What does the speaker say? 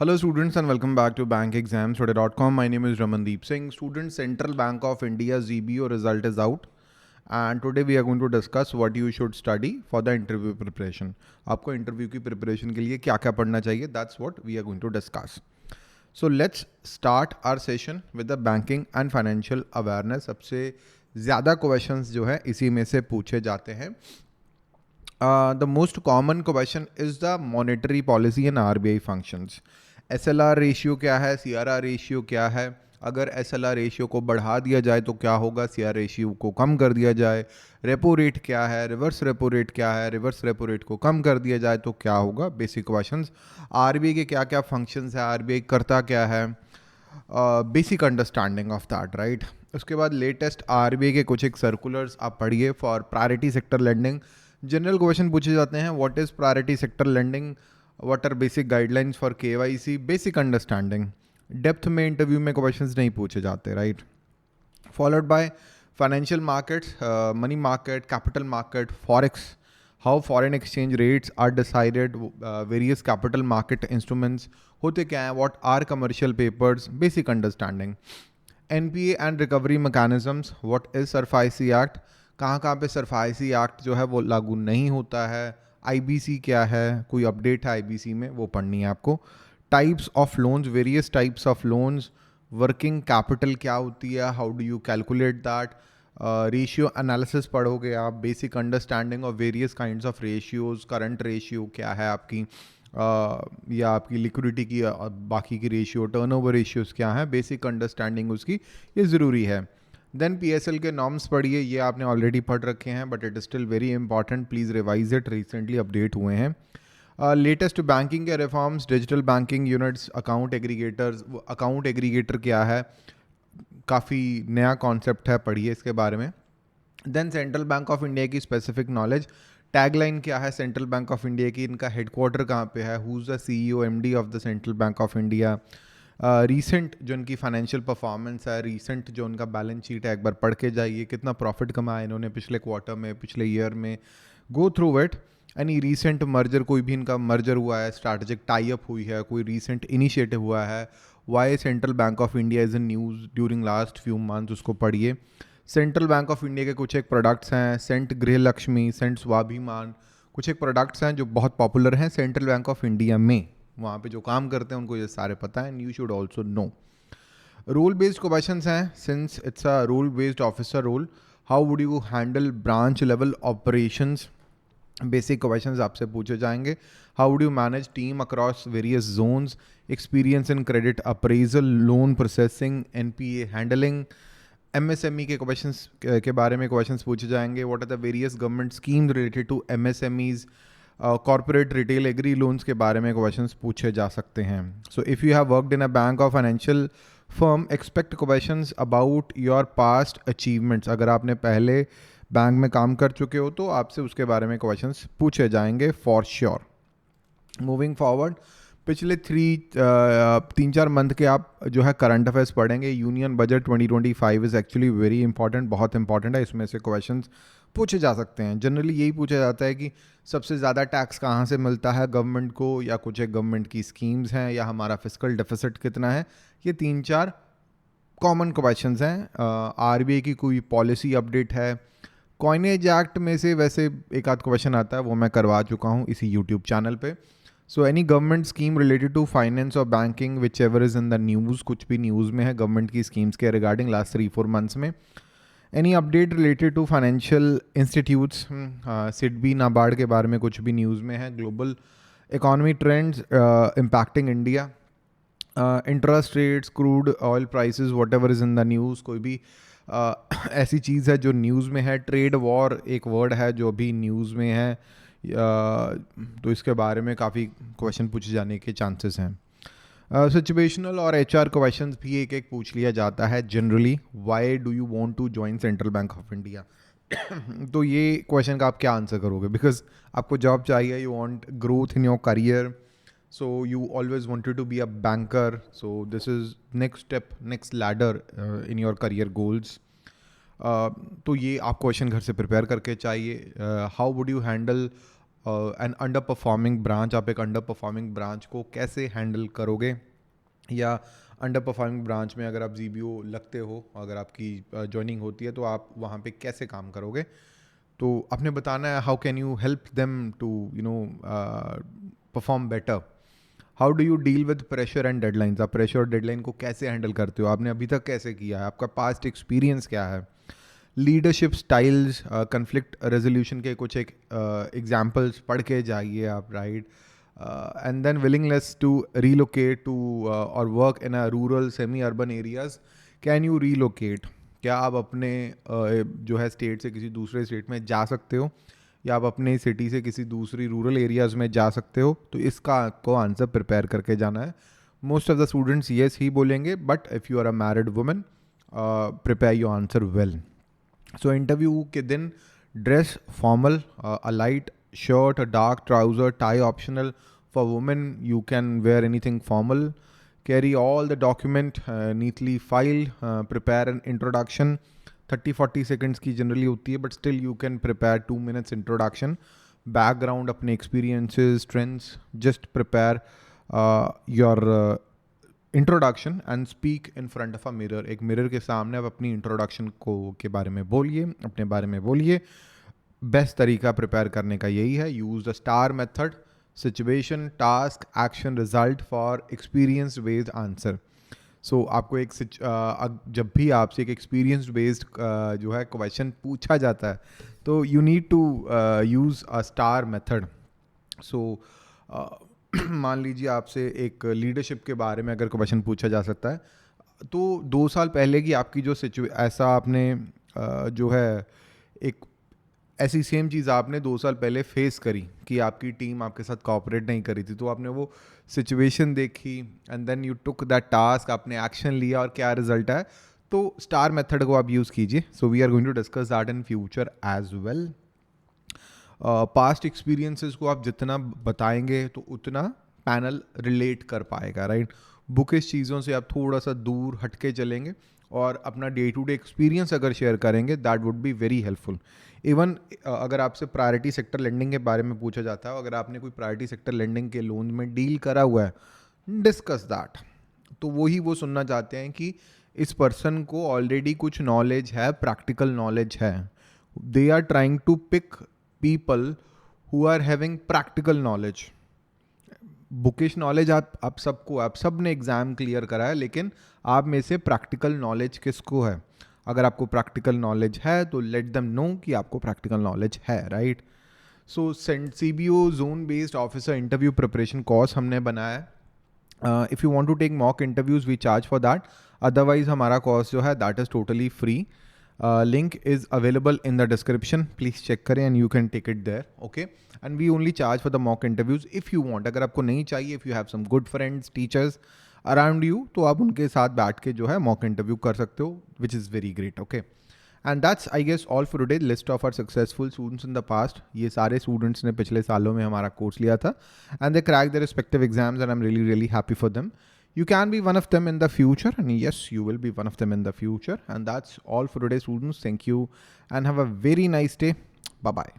Hello students and welcome back to bankexamstoday.com. My name is Ramandeep Singh. Students, Central Bank of India ZBO result is out and today we are going to discuss what you should study for the interview preparation. आपको interview की preparation के लिए क्या क्या पढ़ना चाहिए, that's what we are going to discuss. So let's start our session with the banking and financial awareness. सबसे ज़्यादा questions जो है इसी में से पूछे जाते हैं. The most common question is the monetary policy and RBI functions. SLR ratio क्या है, CRR रेशियो क्या है, अगर SLR रेशियो को बढ़ा दिया जाए तो क्या होगा, CRR रेशियो को कम कर दिया जाए, रेपो रेट क्या है, रिवर्स रेपो रेट क्या है, रिवर्स रेपो रेट को कम कर दिया जाए तो क्या होगा, बेसिक क्वेश्चंस. RBI के क्या क्या फंक्शंस है, RBI करता क्या है, basic understanding of that, right. उसके बाद लेटेस्ट RBI के कुछ एक सर्कुलर्स आप पढ़िए for priority sector lending. General question पूछे जाते हैं, what is priority sector lending, what are basic guidelines for KYC, basic understanding. Depth में इंटरव्यू में क्वेश्चंस नहीं पूछे जाते, right. Followed by financial markets, money market, capital market, forex, how foreign exchange rates are decided, various capital market instruments होते क्या हैं, what are commercial papers, basic understanding. NPA and recovery mechanisms, what is SARFAESI act, कहाँ कहाँ पे SARFAESI act जो है वो लागू नहीं होता है, IBC क्या है, कोई अपडेट है IBC में, वो पढ़नी है आपको. Types of loans, various types of loans, working capital क्या होती है, how do you calculate that, ratio analysis पढ़ोगे आप, basic understanding of various kinds of ratios, current ratio क्या है आपकी, या आपकी लिक्विडिटी की बाकी की रेशियो, टर्नओवर रेशियोज क्या है, बेसिक अंडरस्टैंडिंग उसकी ये ज़रूरी है. देन PSL के नॉर्म्स पढ़िए, ये आपने ऑलरेडी पढ़ रखे हैं but it is still very important, please revise it, recently update हुए हैं. लेटेस्ट बैंकिंग के reforms, digital banking units, account aggregators. Account aggregator क्या है, काफ़ी नया कॉन्सेप्ट है, पढ़िए इसके बारे में. Then central bank of India की स्पेसिफिक नॉलेज, टैगलाइन क्या है सेंट्रल बैंक ऑफ इंडिया की, इनका हेडक्वार्टर कहाँ पे है, who is the CEO MD of the central bank of India. Recent जो इनकी फाइनेंशियल परफॉर्मेंस है, रीसेंट जो उनका बैलेंस शीट है, एक बार पढ़ के जाइए, कितना प्रॉफिट कमाया इन्होंने पिछले क्वार्टर में, पिछले ईयर में, go through it. Any recent merger, कोई भी इनका मर्जर हुआ है, स्ट्रैटेजिक टाई अप हुई है, कोई रीसेंट इनिशिएटिव हुआ है, why central bank of India is in news during last few months, उसको पढ़िए. सेंट्रल बैंक ऑफ इंडिया के कुछ एक प्रोडक्ट्स हैं, सेंट गृह लक्ष्मी, सेंट स्वाभिमान, कुछ एक प्रोडक्ट्स हैं जो बहुत पॉपुलर हैं सेंट्रल बैंक ऑफ इंडिया में, वहाँ पे जो काम करते हैं उनको ये सारे पता है, and you should also know. Rule based questions हैं, since it's a rule based officer role, how would you handle branch level operations, basic questions आपसे पूछे जाएंगे. How would you manage team across various zones, experience in credit appraisal, loan processing, NPA handling. MSME के questions के बारे में questions पूछे जाएंगे, what are the various government schemes related to MSMEs. Corporate retail agri loans के बारे में questions पूछे जा सकते हैं. So if you have worked in a bank और financial firm, expect questions about your past achievements. अगर आपने पहले बैंक में काम कर चुके हो तो आपसे उसके बारे में क्वेश्चंस पूछे जाएंगे फॉर श्योर. मूविंग फॉरवर्ड, पिछले 3-4 मंथ के आप जो है करंट अफेयर्स पढ़ेंगे. Union budget 2025 is actually very important, बहुत इंपॉर्टेंट है, इसमें से क्वेश्चंस पूछे जा सकते हैं. जनरली यही पूछा जाता है कि सबसे ज़्यादा टैक्स कहाँ से मिलता है गवर्नमेंट को, या कुछ एक गवर्नमेंट की स्कीम्स हैं, या हमारा फिस्कल डेफिसिट कितना है. ये 3-4 कॉमन क्वेश्चंस हैं. RBI की कोई पॉलिसी अपडेट है, कॉइनेज एक्ट में से वैसे एक आध क्वेश्चन आता है, वो मैं करवा चुका हूँ इसी यूट्यूब चैनल पे. So any government scheme related to finance और banking whichever is in the news, कुछ भी न्यूज़ में है गवर्नमेंट की स्कीम्स के रिगार्डिंग लास्ट 3-4 मंथ्स में. Any update related to financial institutes, SIDBI NABARD के बारे में कुछ भी न्यूज़ में है. Global economy trends impacting India, interest rates, crude oil prices, whatever is in the news, कोई भी ऐसी चीज़ है जो न्यूज़ में है. ट्रेड वॉर एक वर्ड है जो भी न्यूज़ में है, तो इसके बारे में काफ़ी क्वेश्चन पूछे जाने के चांसेस हैं. सिचुएशनल और HR क्वेश्चंस भी एक एक पूछ लिया जाता है generally. Why do you want to join central bank of India, तो ये क्वेश्चन का आप क्या आंसर करोगे, बिकॉज आपको जॉब चाहिए, you want growth in your career, so you always wanted to be a banker, so this is next step, next ladder in your career goals. तो ये आप क्वेश्चन घर से प्रिपेयर करके चाहिए. How would you handle an under performing branch, आप एक under performing branch को कैसे हैंडल करोगे, या अंडर परफॉर्मिंग ब्रांच में अगर आप जीबीओ लगते हो, अगर आपकी ज्वाइनिंग होती है तो आप वहाँ पे कैसे काम करोगे। तो आपने बताना है how can you help them to perform better. How do you deal with pressure and deadlines, आप प्रेशर और डेडलाइन को कैसे हैंडल करते हो, आपने अभी तक कैसे किया है, आपका पास्ट एक्सपीरियंस क्या है। लीडरशिप स्टाइल्स, कन्फ्लिक्ट रेजोल्यूशन के कुछ एक एग्जाम्पल्स पढ़ के जाइए आप, right. And then willingness to relocate to और work in a rural semi urban areas, can you relocate, क्या आप अपने जो है स्टेट से किसी दूसरे स्टेट में जा सकते हो, या आप अपने सिटी से किसी दूसरी रूरल एरियाज़ में जा सकते हो। तो इसका आपको आंसर प्रिपेयर करके जाना है। Most of the students yes ही बोलेंगे, but if you are a married women prepare your answer well. So interview के दिन dress formal, a light shirt, a dark trouser, tie optional. For women you can wear anything formal. Carry all the document neatly filed. Prepare an introduction. 30-40 seconds की generally होती है, but still you can prepare 2 minutes introduction. Background, अपने experiences, strengths, just prepare your introduction and speak in front of a mirror. एक mirror के सामने आप अपनी introduction को के बारे में बोलिए, अपने बारे में बोलिए। बेस्ट तरीका प्रिपेयर करने का यही है, use the star method, situation, task, action, result for experience based answer. So आपको एक जब भी आपसे एक एक्सपीरियंस बेस्ड जो है क्वेश्चन पूछा जाता है, तो you need to use a star method. So मान लीजिए आपसे एक लीडरशिप के बारे में अगर क्वेश्चन पूछा जा सकता है, तो 2 साल पहले की आपकी जो ऐसा आपने जो है एक ऐसी सेम चीज़ आपने 2 साल पहले फेस करी कि आपकी टीम आपके साथ कोऑपरेट नहीं करी थी, तो आपने वो सिचुएशन देखी and then you took that task, आपने एक्शन लिया और क्या रिजल्ट है। तो स्टार मेथड को आप यूज़ कीजिए। So we are going to discuss that in future as well. Past experiences को आप जितना बताएंगे तो उतना पैनल रिलेट कर पाएगा, राइट। बुकिश चीज़ों से आप थोड़ा सा दूर हट के चलेंगे और अपना डे टू डे एक्सपीरियंस अगर शेयर करेंगे, that would be very helpful. Even अगर आपसे प्रायोरिटी सेक्टर लेंडिंग के बारे में पूछा जाता है, अगर आपने कोई प्रायोरिटी सेक्टर लेंडिंग के लोन में डील करा हुआ है, डिस्कस दैट। तो वही वो सुनना चाहते हैं कि इस पर्सन को ऑलरेडी कुछ नॉलेज है, प्रैक्टिकल नॉलेज है। They are trying to pick people who are having practical knowledge. Bookish knowledge आप सबको, आप सब ने एग्जाम क्लियर करा है, लेकिन आप में से प्रैक्टिकल नॉलेज किसको है। अगर आपको प्रैक्टिकल नॉलेज है तो लेट देम नो कि आपको प्रैक्टिकल नॉलेज है, right. So CBO zone based officer interview preparation course हमने बनाया है। If you want to take mock interviews we charge for that, otherwise हमारा कोर्स जो है that is totally free. Link is available in the description, please check करें and you can take it there, okay. And we only charge for the mock interviews if you want. अगर आपको नहीं चाहिए, if you have some good friends, teachers around you, तो आप उनके साथ बैठ के जो है मॉक इंटरव्यू कर सकते हो, which is very great, okay. And that's I guess all for today. List of our successful students in the past, ये सारे स्टूडेंट्स ने पिछले सालों में हमारा कोर्स लिया था and they crack their respective exams and I am really really happy for them. You can be one of them in the future, and yes, you will be one of them in the future. And that's all for today, students. Thank you and have a very nice day. Bye bye.